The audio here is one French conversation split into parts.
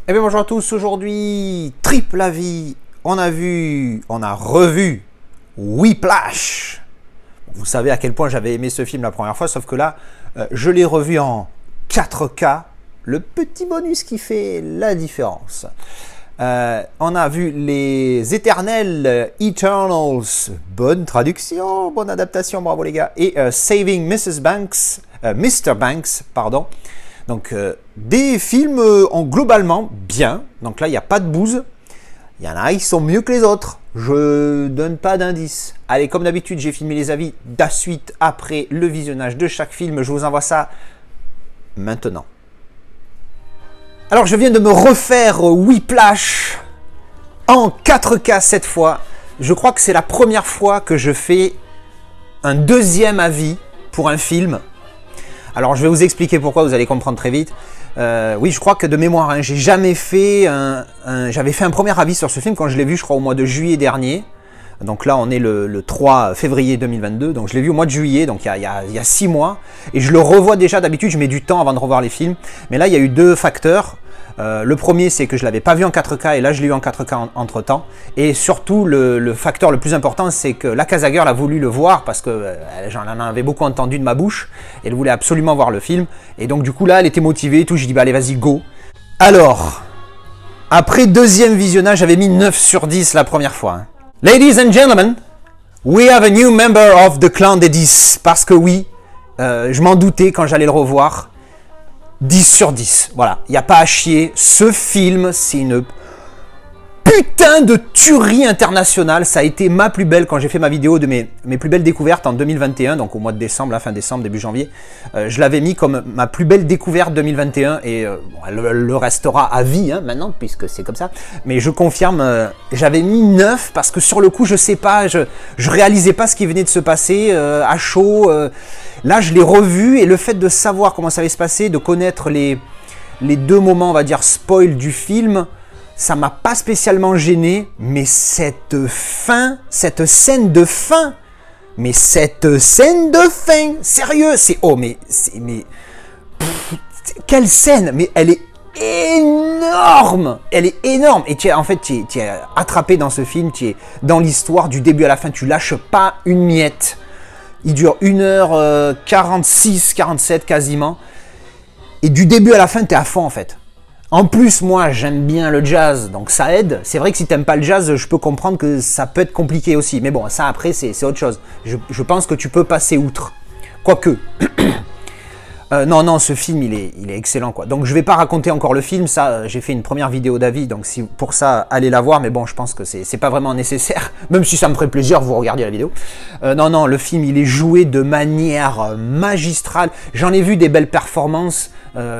Eh bien bonjour à tous, aujourd'hui, triple avis, on a revu Whiplash. Vous savez à quel point j'avais aimé ce film la première fois, sauf que là, je l'ai revu en 4K, le petit bonus qui fait la différence. On a vu les éternels Eternals, bonne traduction, bonne adaptation, bravo les gars, et Saving Mrs. Banks, Mr. Banks, pardon. Donc des films globalement bien, donc là il n'y a pas de bouse, il y en a qui sont mieux que les autres, je donne pas d'indice. Allez, comme d'habitude j'ai filmé les avis de suite après le visionnage de chaque film, je vous envoie ça maintenant. Alors je viens de me refaire Whiplash en 4K cette fois, je crois que c'est la première fois que je fais un deuxième avis pour un film. Alors je vais vous expliquer pourquoi, vous allez comprendre très vite. Oui, je crois que de mémoire, hein, j'ai jamais fait j'avais fait un premier avis sur ce film quand je l'ai vu, je crois au mois de juillet dernier. Donc là, on est le 3 février 2022, donc je l'ai vu au mois de juillet, donc il y a 6 mois. Et je le revois déjà, d'habitude je mets du temps avant de revoir les films. Mais là, il y a eu deux facteurs. Le premier, c'est que je ne l'avais pas vu en 4K et là, je l'ai eu en 4K entre temps. Et surtout, le facteur le plus important, c'est que la Casa Girl a voulu le voir parce que j'en avais beaucoup entendu de ma bouche. Elle voulait absolument voir le film. Et donc, du coup, là, elle était motivée et tout. J'ai dit, bah, allez, vas-y, go. Alors, après deuxième visionnage, j'avais mis 9 sur 10 la première fois. Hein. Ladies and gentlemen, we have a new member of the clan des 10. Parce que oui, je m'en doutais quand j'allais le revoir. 10 sur 10, voilà, il n'y a pas à chier, ce film c'est une putain de tuerie internationale, ça a été ma plus belle quand j'ai fait ma vidéo de mes plus belles découvertes en 2021, donc au mois de décembre, la fin décembre, début janvier, je l'avais mis comme ma plus belle découverte 2021 et bon, elle le restera à vie hein, maintenant puisque c'est comme ça, mais je confirme, j'avais mis 9 parce que sur le coup je sais pas, je réalisais pas ce qui venait de se passer à chaud. Là, je l'ai revu et le fait de savoir comment ça allait se passer, de connaître les deux moments, on va dire, spoil du film, ça m'a pas spécialement gêné, mais cette scène de fin, sérieux, c'est, oh, mais, quelle scène, mais elle est énorme, et en fait, tu es attrapé dans ce film, tu es dans l'histoire du début à la fin, tu lâches pas une miette. Il dure 1h46, 47 quasiment. Et du début à la fin, tu es à fond en fait. En plus, moi, j'aime bien le jazz, donc ça aide. C'est vrai que si tu n'aimes pas le jazz, je peux comprendre que ça peut être compliqué aussi. Mais bon, ça après, c'est autre chose. Je pense que tu peux passer outre. Quoique. Non, ce film, il est excellent, quoi. Donc, je vais pas raconter encore le film. Ça, j'ai fait une première vidéo d'avis. Donc, si pour ça, allez la voir. Mais bon, je pense que c'est pas vraiment nécessaire. Même si ça me ferait plaisir, vous regardiez la vidéo. Non, le film, il est joué de manière magistrale. J'en ai vu des belles performances.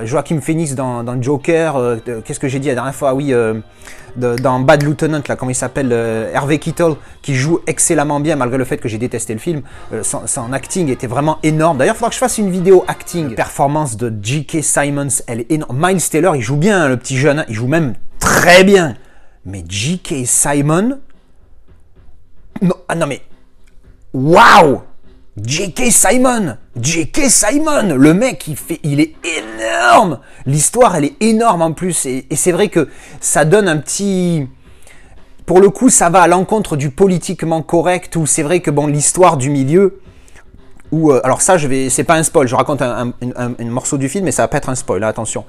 Joaquin Phoenix dans Joker. Qu'est-ce que j'ai dit la dernière fois? Oui, dans Bad Lieutenant, là, comment il s'appelle, Harvey Keitel, qui joue excellemment bien malgré le fait que j'ai détesté le film. Son acting était vraiment énorme. D'ailleurs, il faudra que je fasse une vidéo acting. La performance de J.K. Simmons, elle est énorme. Miles Taylor, il joue bien, hein, le petit jeune, il joue même très bien. Mais J.K. Simmons, non mais, waouh! J.K. Simon, le mec, il est énorme. L'histoire, elle est énorme en plus. Et c'est vrai que ça donne un petit... Pour le coup, ça va à l'encontre du politiquement correct, où c'est vrai que bon, l'histoire du milieu... Où, alors ça, c'est pas un spoil, je raconte un morceau du film, mais ça va pas être un spoil, là, attention.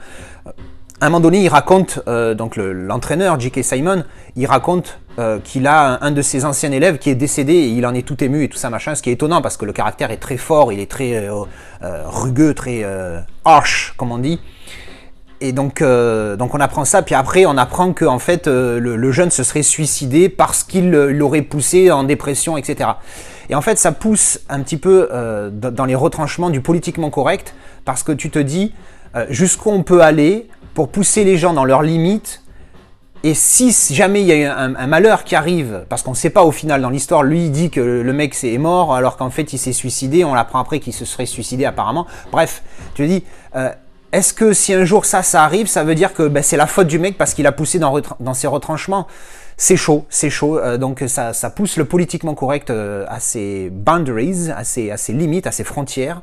À un moment donné, il raconte, donc l'entraîneur, J.K. Simon, il raconte qu'il a un de ses anciens élèves qui est décédé et il en est tout ému et tout ça machin, ce qui est étonnant parce que le caractère est très fort, il est très rugueux, très harsh, comme on dit. Et donc on apprend ça, puis après on apprend que en fait le jeune se serait suicidé parce qu'il l'aurait poussé en dépression, etc. Et en fait ça pousse un petit peu dans les retranchements du politiquement correct parce que tu te dis jusqu'où on peut aller pour pousser les gens dans leurs limites. Et si jamais il y a un malheur qui arrive, parce qu'on ne sait pas au final dans l'histoire, lui il dit que le mec est mort alors qu'en fait il s'est suicidé, on l'apprend après qu'il se serait suicidé apparemment. Bref, tu te dis, est-ce que si un jour ça arrive, ça veut dire que c'est la faute du mec parce qu'il a poussé dans ses retranchements? C'est chaud, donc ça pousse le politiquement correct à ses boundaries, à ses limites, à ses frontières.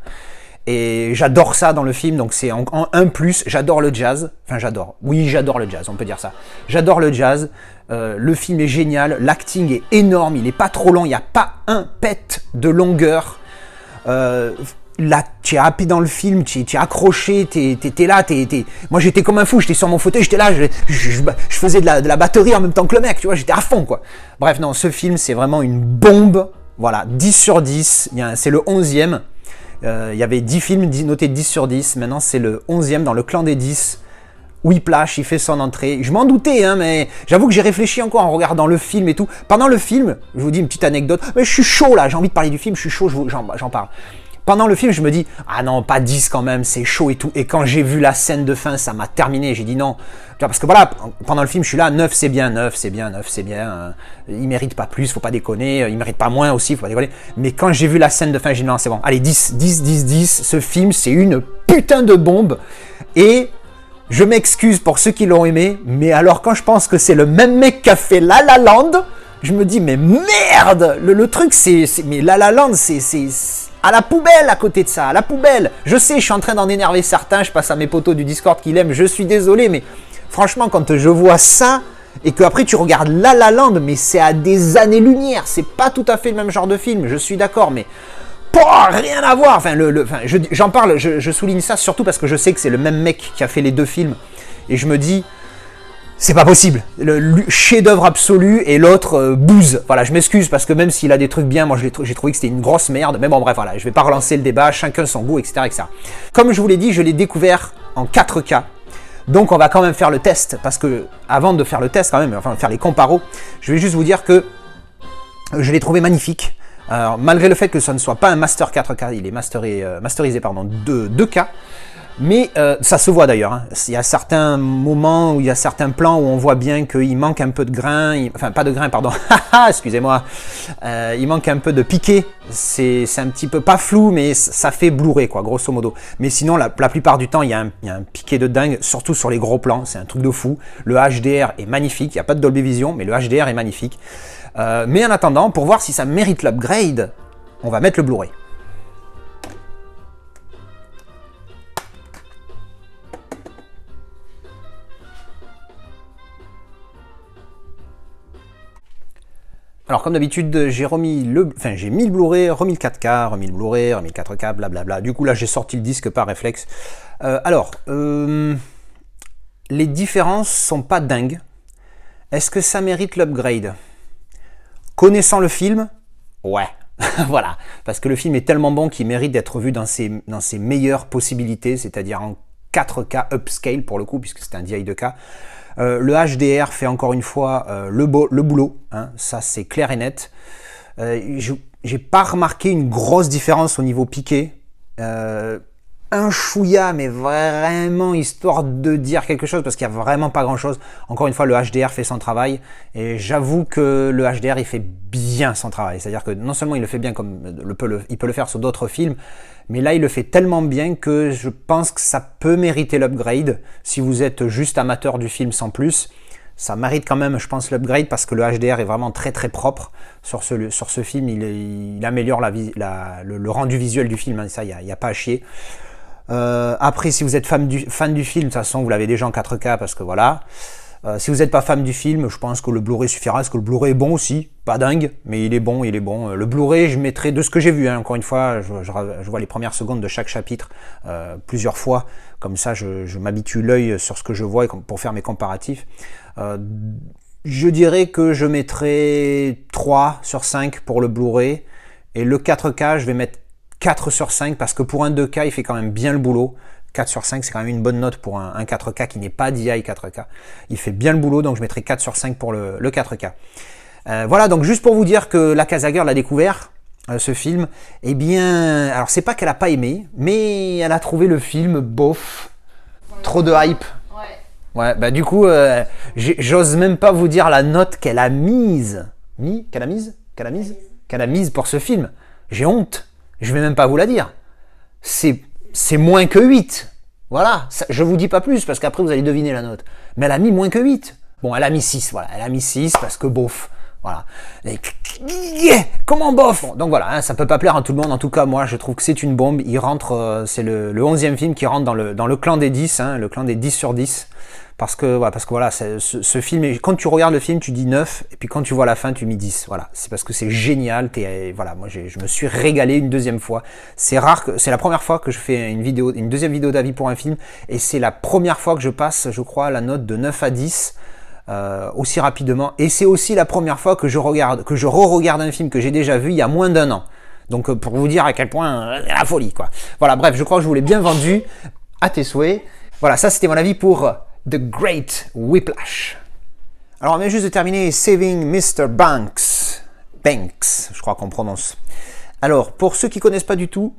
Et j'adore ça dans le film, donc c'est en un plus, j'adore le jazz. Enfin, j'adore. Oui, j'adore le jazz, on peut dire ça. J'adore le jazz. Le film est génial, l'acting est énorme, il est pas trop long, il n'y a pas un pet de longueur. Là, tu es happé dans le film, tu es accroché, t'es là, moi j'étais comme un fou, j'étais sur mon fauteuil, j'étais là, je faisais de la batterie en même temps que le mec, tu vois, j'étais à fond, quoi. Bref, non, ce film, c'est vraiment une bombe, voilà, 10 sur 10, c'est le 11e. Il y avait 10 films notés 10 sur 10, maintenant c'est le 11e dans le clan des 10. Whiplash, il fait son entrée. Je m'en doutais, hein, mais j'avoue que j'ai réfléchi encore en regardant le film et tout. Pendant le film, je vous dis une petite anecdote, mais je suis chaud là, j'ai envie de parler du film, je suis chaud, j'en parle. Pendant le film, je me dis, ah non, pas 10 quand même, c'est chaud et tout. Et quand j'ai vu la scène de fin, ça m'a terminé. J'ai dit non. Parce que voilà, pendant le film, je suis là, 9 c'est bien, 9 c'est bien, 9 c'est bien. Il mérite pas plus, faut pas déconner. Il mérite pas moins aussi, faut pas déconner. Mais quand j'ai vu la scène de fin, j'ai dit non, c'est bon. Allez, 10, 10, 10, 10. Ce film, c'est une putain de bombe. Et je m'excuse pour ceux qui l'ont aimé, mais alors quand je pense que c'est le même mec qui a fait La La Land, je me dis, mais merde. Le truc, mais La La Land, c'est à la poubelle à côté de ça, à la poubelle. Je sais, je suis en train d'en énerver certains, je passe à mes potos du Discord qui l'aiment, je suis désolé, mais franchement, quand je vois ça, et que après tu regardes La La Land, mais c'est à des années-lumière, c'est pas tout à fait le même genre de film, je suis d'accord, mais rien à voir. Enfin, j'en parle, je souligne ça surtout parce que je sais que c'est le même mec qui a fait les deux films, et je me dis, c'est pas possible. Le chef-d'œuvre absolu et l'autre bouse. Voilà, je m'excuse parce que même s'il a des trucs bien, moi j'ai trouvé que c'était une grosse merde. Mais bon, bref, voilà, je vais pas relancer le débat, chacun son goût, etc., etc. Comme je vous l'ai dit, je l'ai découvert en 4K. Donc on va quand même faire le test parce que avant de faire le test, quand même, enfin faire les comparos, je vais juste vous dire que je l'ai trouvé magnifique. Alors, malgré le fait que ce ne soit pas un master 4K, il est masterisé 2K. Mais ça se voit d'ailleurs, hein. Il y a certains moments où il y a certains plans où on voit bien qu'il manque un peu de grain, enfin pas de grain, pardon, excusez-moi, il manque un peu de piqué, c'est un petit peu pas flou, mais ça fait Blu-ray quoi, grosso modo. Mais sinon, la plupart du temps, il y a un piqué de dingue, surtout sur les gros plans, c'est un truc de fou. Le HDR est magnifique, il n'y a pas de Dolby Vision, mais le HDR est magnifique. Mais en attendant, pour voir si ça mérite l'upgrade, on va mettre le Blu-ray. Alors comme d'habitude, j'ai mis le Blu-ray, remis le 4K, remis le Blu-ray, remis le 4K, blablabla. Du coup là j'ai sorti le disque par réflexe. Les différences sont pas dingues. Est-ce que ça mérite l'upgrade? Connaissant le film, ouais. Voilà, parce que le film est tellement bon qu'il mérite d'être vu dans ses meilleures possibilités, c'est-à-dire en 4K upscale pour le coup, puisque c'est un DI 2K. Le HDR fait encore une fois le boulot, hein, ça c'est clair et net. J'ai pas remarqué une grosse différence au niveau piqué. Un chouïa, mais vraiment histoire de dire quelque chose, parce qu'il n'y a vraiment pas grand chose. Encore une fois, le HDR fait son travail, et j'avoue que le HDR il fait bien son travail. C'est-à-dire que non seulement il le fait bien comme il peut le faire sur d'autres films, mais là il le fait tellement bien que je pense que ça peut mériter l'upgrade. Si vous êtes juste amateur du film sans plus, ça mérite quand même, je pense, l'upgrade, parce que le HDR est vraiment très très propre sur ce film. Il améliore le rendu visuel du film, hein, ça il n'y a pas à chier. Après, si vous êtes fan du film, de toute façon vous l'avez déjà en 4K, parce que voilà. Si vous n'êtes pas fan du film, je pense que le Blu-ray suffira, parce que le Blu-ray est bon aussi, pas dingue, mais il est bon. Le Blu-ray, je mettrai de ce que j'ai vu, hein, encore une fois, je vois les premières secondes de chaque chapitre plusieurs fois, comme ça je m'habitue l'œil sur ce que je vois pour faire mes comparatifs. Je dirais que je mettrai 3 sur 5 pour le Blu-ray, et le 4K, je vais mettre 4 sur 5, parce que pour un 2K, il fait quand même bien le boulot. 4 sur 5, c'est quand même une bonne note pour un 4K qui n'est pas DI 4K. Il fait bien le boulot, donc je mettrai 4 sur 5 pour le 4K. Voilà, donc juste pour vous dire que la Casa Girl l'a découvert, ce film. Eh bien, alors c'est pas qu'elle a pas aimé, mais elle a trouvé le film bof. Trop de hype. Ouais, bah du coup, j'ose même pas vous dire la note qu'elle a mise. Qu'elle a mise pour ce film. J'ai honte. Je vais même pas vous la dire. C'est moins que 8. Voilà, je vous dis pas plus, parce qu'après vous allez deviner la note. Mais elle a mis moins que 8. Bon, elle a mis 6, voilà. Elle a mis 6 parce que bof. Voilà. Et, comment bof? Bon, donc voilà, hein, ça peut pas plaire à tout le monde. En tout cas, moi, je trouve que c'est une bombe. Il rentre, c'est le 11e film qui rentre dans le clan des 10, hein, le clan des 10 sur 10. Parce que voilà, ce film, quand tu regardes le film, tu dis 9, et puis quand tu vois la fin, tu mets 10. Voilà, c'est parce que c'est génial. Voilà, moi, je me suis régalé une deuxième fois. C'est rare, c'est la première fois que je fais une deuxième vidéo d'avis pour un film, et c'est la première fois que je passe, je crois, la note de 9 à 10. Aussi rapidement, et c'est aussi la première fois que je re-regarde un film que j'ai déjà vu il y a moins d'1 an. Donc pour vous dire à quel point la folie, quoi. Voilà, bref, je crois que je vous l'ai bien vendu à tes souhaits. Voilà, ça c'était mon avis pour The Great Whiplash. Alors on vient juste de terminer Saving Mr. Banks, je crois qu'on prononce. Alors pour ceux qui connaissent pas du tout,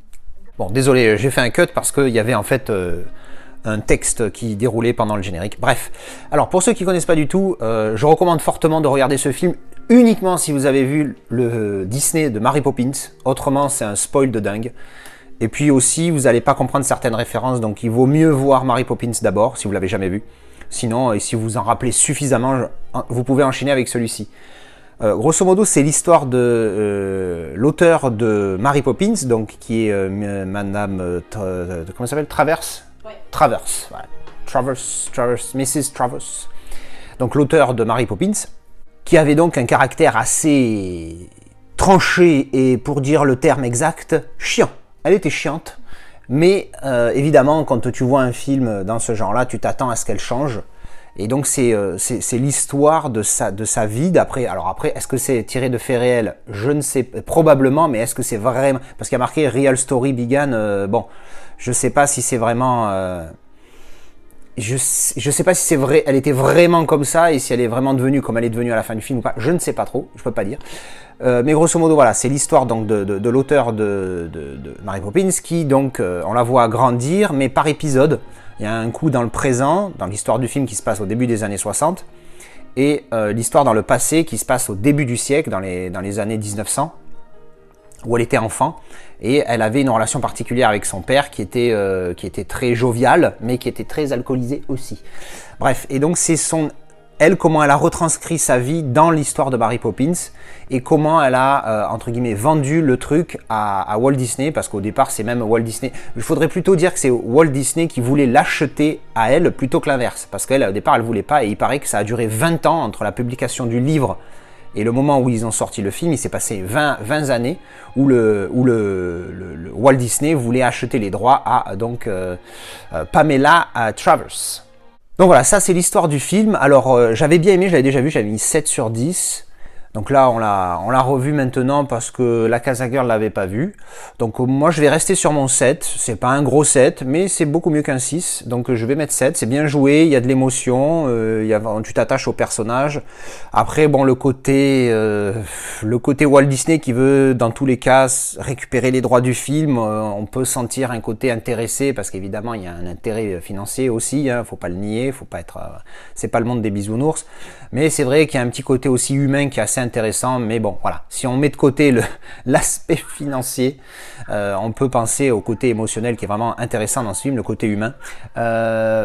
bon désolé, j'ai fait un cut parce qu'il y avait en fait un texte qui déroulait pendant le générique. Bref, alors pour ceux qui ne connaissent pas du tout, je recommande fortement de regarder ce film uniquement si vous avez vu le Disney de Mary Poppins. Autrement, c'est un spoil de dingue. Et puis aussi, vous n'allez pas comprendre certaines références, donc il vaut mieux voir Mary Poppins d'abord, si vous ne l'avez jamais vu. Sinon, et si vous en rappelez suffisamment, vous pouvez enchaîner avec celui-ci. Grosso modo, c'est l'histoire de l'auteur de Mary Poppins, donc qui est Madame... comment ça s'appelle? Travers, voilà. Mrs. Travers. Donc l'auteur de Mary Poppins, qui avait donc un caractère assez tranché et, pour dire le terme exact, chiant. Elle était chiante, mais évidemment, quand tu vois un film dans ce genre-là, tu t'attends à ce qu'elle change. Et donc c'est l'histoire de sa vie d'après. Alors après, est-ce que c'est tiré de faits réels? Je ne sais, probablement, mais est-ce que c'est vraiment... Parce qu'il y a marqué Real Story Began, bon... Je sais pas si c'est vraiment... je sais pas si c'est vrai, elle était vraiment comme ça et si elle est vraiment devenue comme elle est devenue à la fin du film ou pas. Je ne sais pas trop, je peux pas dire. Mais grosso modo, voilà, c'est l'histoire donc de l'auteur de Mary Poppins qui donc on la voit grandir, mais par épisode. Il y a un coup dans le présent, dans l'histoire du film qui se passe au début des années 60, et l'histoire dans le passé qui se passe au début du siècle, dans les années 1900. Où elle était enfant, et elle avait une relation particulière avec son père qui était très jovial, mais qui était très alcoolisé aussi. Bref, et donc c'est comment elle a retranscrit sa vie dans l'histoire de Mary Poppins, et comment elle a, entre guillemets, vendu le truc à Walt Disney, parce qu'au départ c'est même Walt Disney, il faudrait plutôt dire que c'est Walt Disney qui voulait l'acheter à elle, plutôt que l'inverse, parce qu'elle, au départ, elle voulait pas, et il paraît que ça a duré 20 ans entre la publication du livre et le moment où ils ont sorti le film. Il s'est passé 20 années où le Walt Disney voulait acheter les droits à donc Pamela Travers. Donc voilà, ça c'est l'histoire du film. Alors j'avais bien aimé, je l'avais déjà vu, j'avais mis 7 sur 10. Donc là, on l'a revu maintenant parce que la Casa Girl l'avait pas vu. Donc moi, je vais rester sur mon 7. C'est pas un gros 7, mais c'est beaucoup mieux qu'un 6. Donc je vais mettre 7. C'est bien joué, il y a de l'émotion, tu t'attaches au personnage. Après, bon, le côté Walt Disney qui veut, dans tous les cas, récupérer les droits du film, on peut sentir un côté intéressé parce qu'évidemment, il y a un intérêt financier aussi. Hein, faut pas le nier, faut pas être. C'est pas le monde des bisounours. Mais c'est vrai qu'il y a un petit côté aussi humain qui est assez intéressant, mais bon, voilà. Si on met de côté l'aspect financier, on peut penser au côté émotionnel qui est vraiment intéressant dans ce film, le côté humain.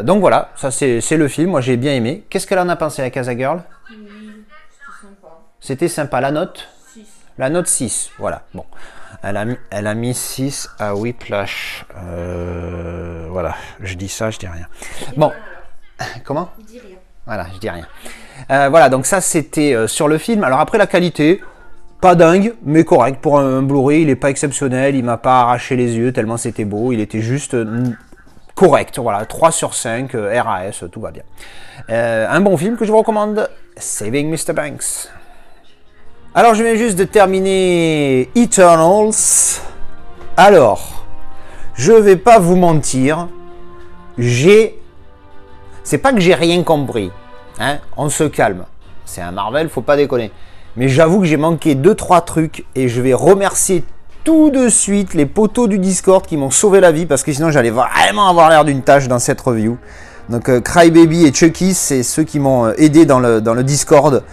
Donc voilà, ça c'est le film, moi j'ai bien aimé. Qu'est-ce qu'elle en a pensé, la Casa Girl? C'était sympa. C'était sympa, la note? 6. La note 6, voilà. Bon, elle a mis 6 à Whiplash. Voilà, je dis ça, je dis rien. Bon, comment? Je dis rien. Voilà, je dis rien. Voilà, donc ça c'était sur le film. Alors après la qualité, pas dingue, mais correct. Pour un Blu-ray, il n'est pas exceptionnel, il m'a pas arraché les yeux tellement c'était beau, il était juste correct. Voilà, 3 sur 5, RAS, tout va bien. Un bon film que je vous recommande, Saving Mr. Banks. Alors je viens juste de terminer Eternals. Alors, je vais pas vous mentir, c'est pas que j'ai rien compris, hein, on se calme. C'est un Marvel, faut pas déconner. Mais j'avoue que j'ai manqué 2-3 trucs et je vais remercier tout de suite les poteaux du Discord qui m'ont sauvé la vie parce que sinon j'allais vraiment avoir l'air d'une tâche dans cette review. Donc Crybaby et Chucky, c'est ceux qui m'ont aidé dans le Discord.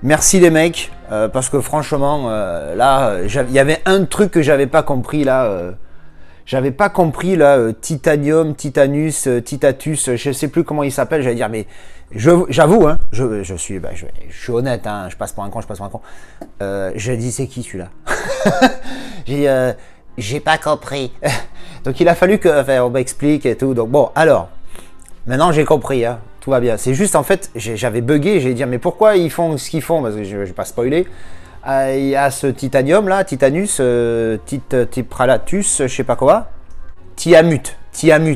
Merci les mecs, parce que franchement, là, il y avait un truc que j'avais pas compris là. J'avais pas compris là, titanium, titanus, titatus, je sais plus comment il s'appelle. J'allais dire, mais j'avoue, hein, je suis honnête, hein, je passe pour un con, je dis, c'est qui celui-là? J'ai pas compris. Donc il a fallu on m'explique et tout. Donc bon, alors, maintenant j'ai compris, hein, tout va bien. C'est juste en fait, j'avais bugué, j'ai dit, mais pourquoi ils font ce qu'ils font? Parce que je vais pas spoiler. Il y a ce titanium là, titanus, tipralatus, je sais pas quoi. Tiamut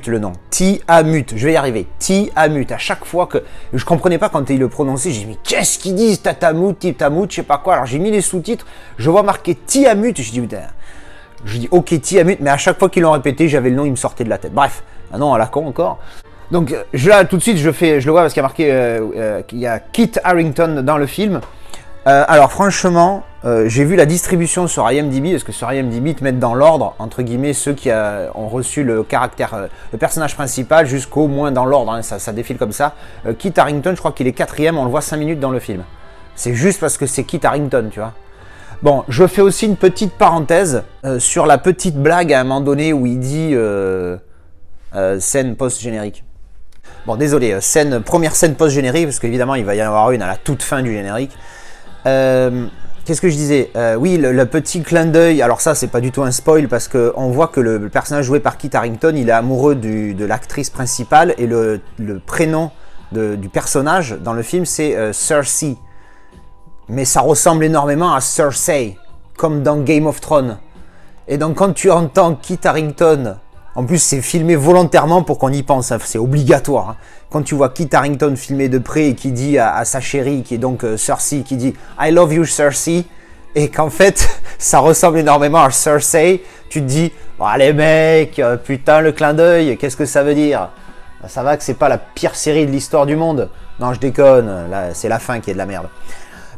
le nom. Tiamut, je vais y arriver. Tiamut. À chaque fois que je comprenais pas quand il le prononçait, j'ai dit mais qu'est-ce qu'ils disent, tatamut, titamut, je sais pas quoi. Alors j'ai mis les sous-titres, je vois marqué Tiamut, je dis ok Tiamut, mais à chaque fois qu'ils l'ont répété, j'avais le nom, il me sortait de la tête. Bref, ah non, à la con encore. Donc là tout de suite je le vois parce qu'il y a marqué qu'il y a Kit Harington dans le film. Alors franchement, j'ai vu la distribution sur IMDb, parce que sur IMDb, ils te mettent dans l'ordre, entre guillemets, ceux qui ont reçu le personnage principal, jusqu'au moins dans l'ordre, hein, ça défile comme ça. Kit Harington, je crois qu'il est 4e, on le voit 5 minutes dans le film. C'est juste parce que c'est Kit Harington, tu vois. Bon, je fais aussi une petite parenthèse sur la petite blague à un moment donné où il dit scène post-générique. Bon, désolé, première scène post-générique, parce qu'évidemment, il va y en avoir une à la toute fin du générique. Qu'est-ce que je disais? Oui, le petit clin d'œil, alors ça c'est pas du tout un spoil parce qu'on voit que le personnage joué par Kit Harington, il est amoureux de l'actrice principale et le prénom du personnage dans le film c'est Cersei. Mais ça ressemble énormément à Cersei, comme dans Game of Thrones. Et donc quand tu entends Kit Harington, en plus c'est filmé volontairement pour qu'on y pense, hein, c'est obligatoire. Hein. Quand tu vois Kit Harington filmé de près et qui dit à sa chérie, qui est donc Cersei, qui dit « I love you Cersei », et qu'en fait ça ressemble énormément à Cersei, tu te dis « Oh les mecs, putain le clin d'œil, qu'est-ce que ça veut dire ?» Ça va que c'est pas la pire série de l'histoire du monde. Non, je déconne, là c'est la fin qui est de la merde.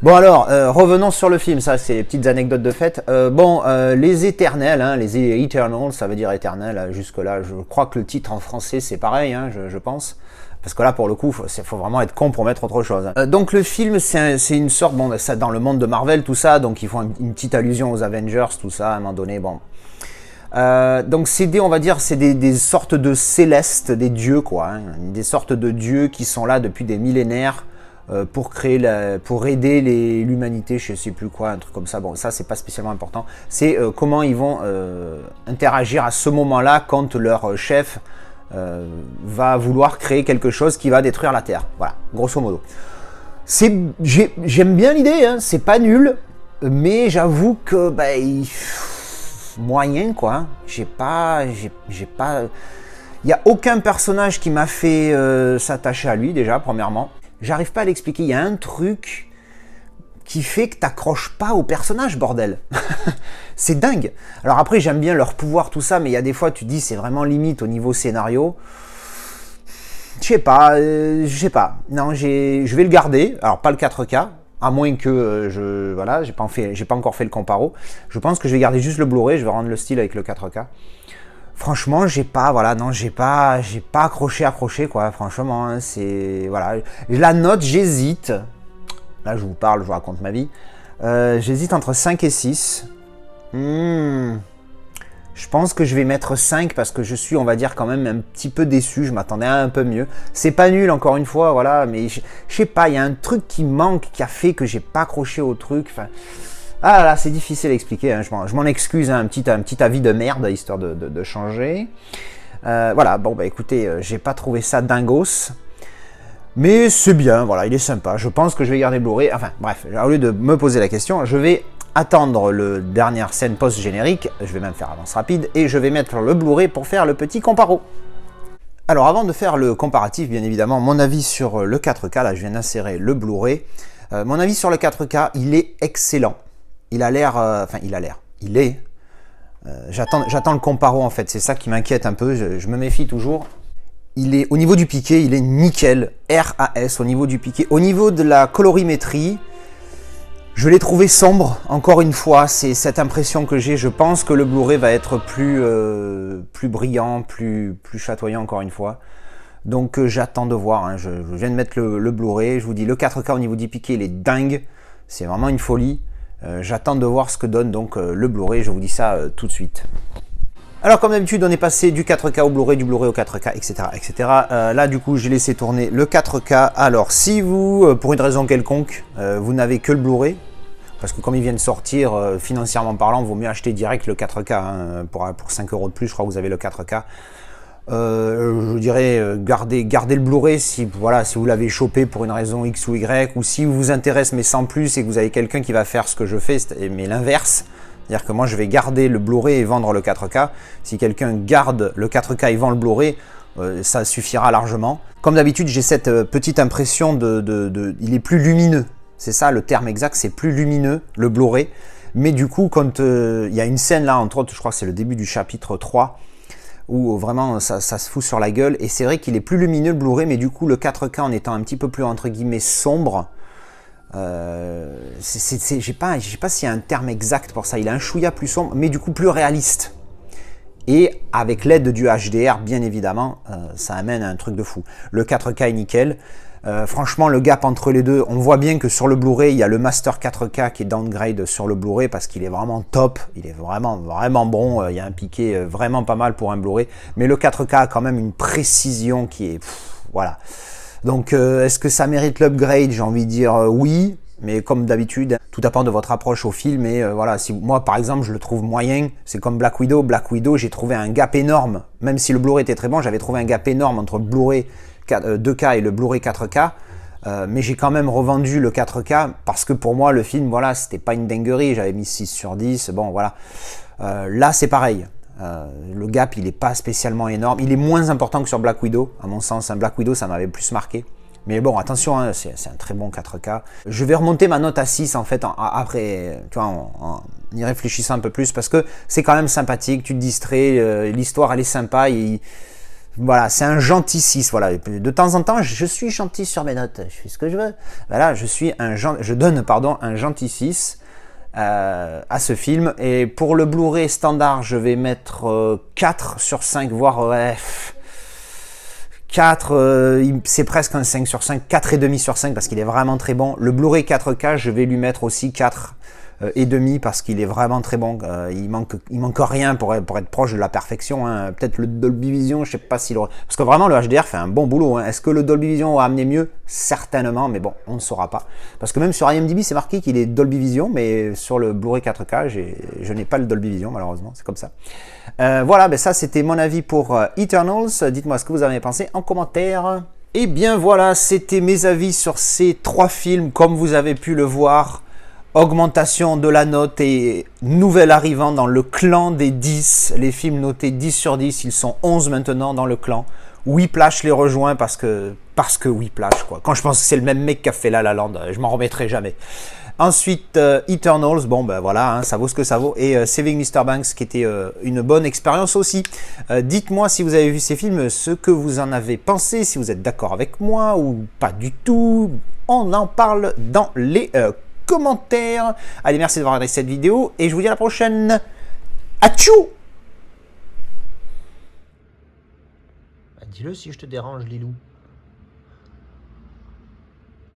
Bon alors, revenons sur le film, ça c'est les petites anecdotes de fête. Les éternels, hein, les Eternals, ça veut dire éternel, jusque-là, je crois que le titre en français c'est pareil, hein, je pense. Parce que là, pour le coup, faut vraiment être con pour mettre autre chose. Donc le film, c'est une sorte, bon, ça dans le monde de Marvel, tout ça, donc ils font une petite allusion aux Avengers, tout ça, à un moment donné, bon. Donc c'est on va dire, c'est des sortes de célestes, des dieux, quoi, hein, des sortes de dieux qui sont là depuis des millénaires, pour aider l'humanité, je sais plus quoi, un truc comme ça. Bon, ça c'est pas spécialement important. C'est comment ils vont interagir à ce moment-là quand leur chef va vouloir créer quelque chose qui va détruire la Terre. Voilà, grosso modo. J'aime bien l'idée, hein, c'est pas nul, mais j'avoue que moyen quoi. Hein. J'ai pas. Il n'y a aucun personnage qui m'a fait s'attacher à lui déjà, premièrement. J'arrive pas à l'expliquer. Il y a un truc qui fait que t'accroches pas au personnage, bordel. C'est dingue. Alors après, j'aime bien leur pouvoir, tout ça, mais il y a des fois, tu dis, c'est vraiment limite au niveau scénario. Je sais pas. Non, je vais le garder. Alors pas le 4K, à moins que j'ai pas encore fait le comparo. Je pense que je vais garder juste le Blu-ray. Je vais rendre le style avec le 4K. Franchement, j'ai pas accroché quoi, franchement, hein, c'est, voilà. La note, j'hésite, là je vous parle, je vous raconte ma vie, j'hésite entre 5 et 6, je pense que je vais mettre 5 parce que je suis, on va dire, quand même un petit peu déçu, je m'attendais à un peu mieux, c'est pas nul encore une fois, voilà, mais je sais pas, il y a un truc qui manque, qui a fait que j'ai pas accroché au truc, enfin... Ah là, c'est difficile à expliquer, hein. Je m'en excuse, hein, un petit avis de merde, histoire de changer. Voilà, bon bah écoutez, j'ai pas trouvé ça dingos, mais c'est bien, voilà, il est sympa. Je pense que je vais garder le Blu-ray, enfin bref, au lieu de me poser la question, je vais attendre le dernière scène post-générique, je vais même faire avance rapide, et je vais mettre le Blu-ray pour faire le petit comparo. Alors avant de faire le comparatif, bien évidemment, mon avis sur le 4K, là je viens d'insérer le Blu-ray, mon avis sur le 4K, il est excellent. Il est. J'attends le comparo en fait, c'est ça qui m'inquiète un peu, je me méfie toujours. Il est, au niveau du piqué, il est nickel, RAS au niveau du piqué. Au niveau de la colorimétrie, je l'ai trouvé sombre, encore une fois, c'est cette impression que j'ai. Je pense que le Blu-ray va être plus brillant, plus chatoyant encore une fois. Donc j'attends de voir, hein. Je viens de mettre le Blu-ray, je vous dis, le 4K au niveau du piqué, il est dingue, c'est vraiment une folie. J'attends de voir ce que donne donc le Blu-ray, je vous dis ça tout de suite. Alors comme d'habitude, on est passé du 4K au Blu-ray, du Blu-ray au 4K, etc. etc. Là du coup, j'ai laissé tourner le 4K. Alors si vous, pour une raison quelconque, vous n'avez que le Blu-ray, parce que comme ils viennent de sortir, financièrement parlant, il vaut mieux acheter direct le 4K. Hein, pour 5 € de plus, je crois que vous avez le 4K. Je dirais gardez le Blu-ray si vous l'avez chopé pour une raison X ou Y, ou si vous intéresse mais sans plus et que vous avez quelqu'un qui va faire ce que je fais, mais l'inverse. C'est-à-dire que moi je vais garder le Blu-ray et vendre le 4K. Si quelqu'un garde le 4K et vend le Blu-ray, ça suffira largement. Comme d'habitude, j'ai cette petite impression il est plus lumineux. C'est ça le terme exact, c'est plus lumineux le Blu-ray. Mais du coup, quand il y a une scène là, entre autres, je crois que c'est le début du chapitre 3, où vraiment ça se fout sur la gueule. Et c'est vrai qu'il est plus lumineux le Blu-ray, mais du coup le 4K en étant un petit peu plus entre guillemets sombre, je sais pas s'il y a un terme exact pour ça, il a un chouïa plus sombre, mais du coup plus réaliste. Et avec l'aide du HDR, bien évidemment, ça amène à un truc de fou. Le 4K est nickel. Franchement, le gap entre les deux, on voit bien que sur le Blu-ray, il y a le Master 4K qui est downgrade sur le Blu-ray parce qu'il est vraiment top, il est vraiment bon, il y a un piqué vraiment pas mal pour un Blu-ray, mais le 4K a quand même une précision qui est... voilà. Donc, est-ce que ça mérite l'upgrade? J'ai envie de dire oui, mais comme d'habitude, tout dépend de votre approche au film. Et voilà, si moi par exemple je le trouve moyen, c'est comme Black Widow. Black Widow, j'ai trouvé un gap énorme, même si le Blu-ray était très bon, j'avais trouvé un gap énorme entre le Blu-ray 2K et le Blu-ray 4K. Mais j'ai quand même revendu le 4K parce que pour moi le film, voilà, c'était pas une dinguerie, j'avais mis 6 sur 10, bon voilà. Là c'est pareil. Le gap il est pas spécialement énorme, il est moins important que sur Black Widow à mon sens. Un Black Widow ça m'avait plus marqué, mais bon attention, hein, c'est un très bon 4K. Je vais remonter ma note à 6 en fait après, tu vois, en y réfléchissant un peu plus, parce que c'est quand même sympathique, tu te distrais, l'histoire elle est sympa, voilà, c'est un gentil 6, voilà. De temps en temps, je suis gentil sur mes notes, je fais ce que je veux. Voilà, je donne un gentil 6 à ce film. Et pour le Blu-ray standard, je vais mettre 4 sur 5, voire 4, c'est presque un 5 sur 5, 4,5 sur 5 parce qu'il est vraiment très bon. Le Blu-ray 4K, je vais lui mettre aussi 4 et demi parce qu'il est vraiment très bon. Il manque rien pour être proche de la perfection. Hein. Peut-être le Dolby Vision, je sais pas s'il aurait... Parce que vraiment, le HDR fait un bon boulot. Hein. Est-ce que le Dolby Vision aura amené mieux? Certainement, mais bon, on ne saura pas. Parce que même sur IMDb, c'est marqué qu'il est Dolby Vision, mais sur le Blu-ray 4K, je n'ai pas le Dolby Vision, malheureusement. C'est comme ça. Voilà, ben ça, c'était mon avis pour Eternals. Dites-moi ce que vous en avez pensé en commentaire. Et bien voilà, c'était mes avis sur ces 3 films, comme vous avez pu le voir. Augmentation de la note et nouvel arrivant dans le clan des 10. Les films notés 10 sur 10, ils sont 11 maintenant dans le clan. Whiplash les rejoint parce que Whiplash, quoi. Quand je pense que c'est le même mec qui a fait La La Land, je m'en remettrai jamais. Ensuite, Eternals, bon ben voilà, hein, ça vaut ce que ça vaut. Et Saving Mr. Banks, qui était une bonne expérience aussi. Dites-moi si vous avez vu ces films, ce que vous en avez pensé, si vous êtes d'accord avec moi ou pas du tout. On en parle dans les commentaires. Allez, merci d'avoir regardé cette vidéo et je vous dis à la prochaine. Atchou! Dis-le si je te dérange, Lilou.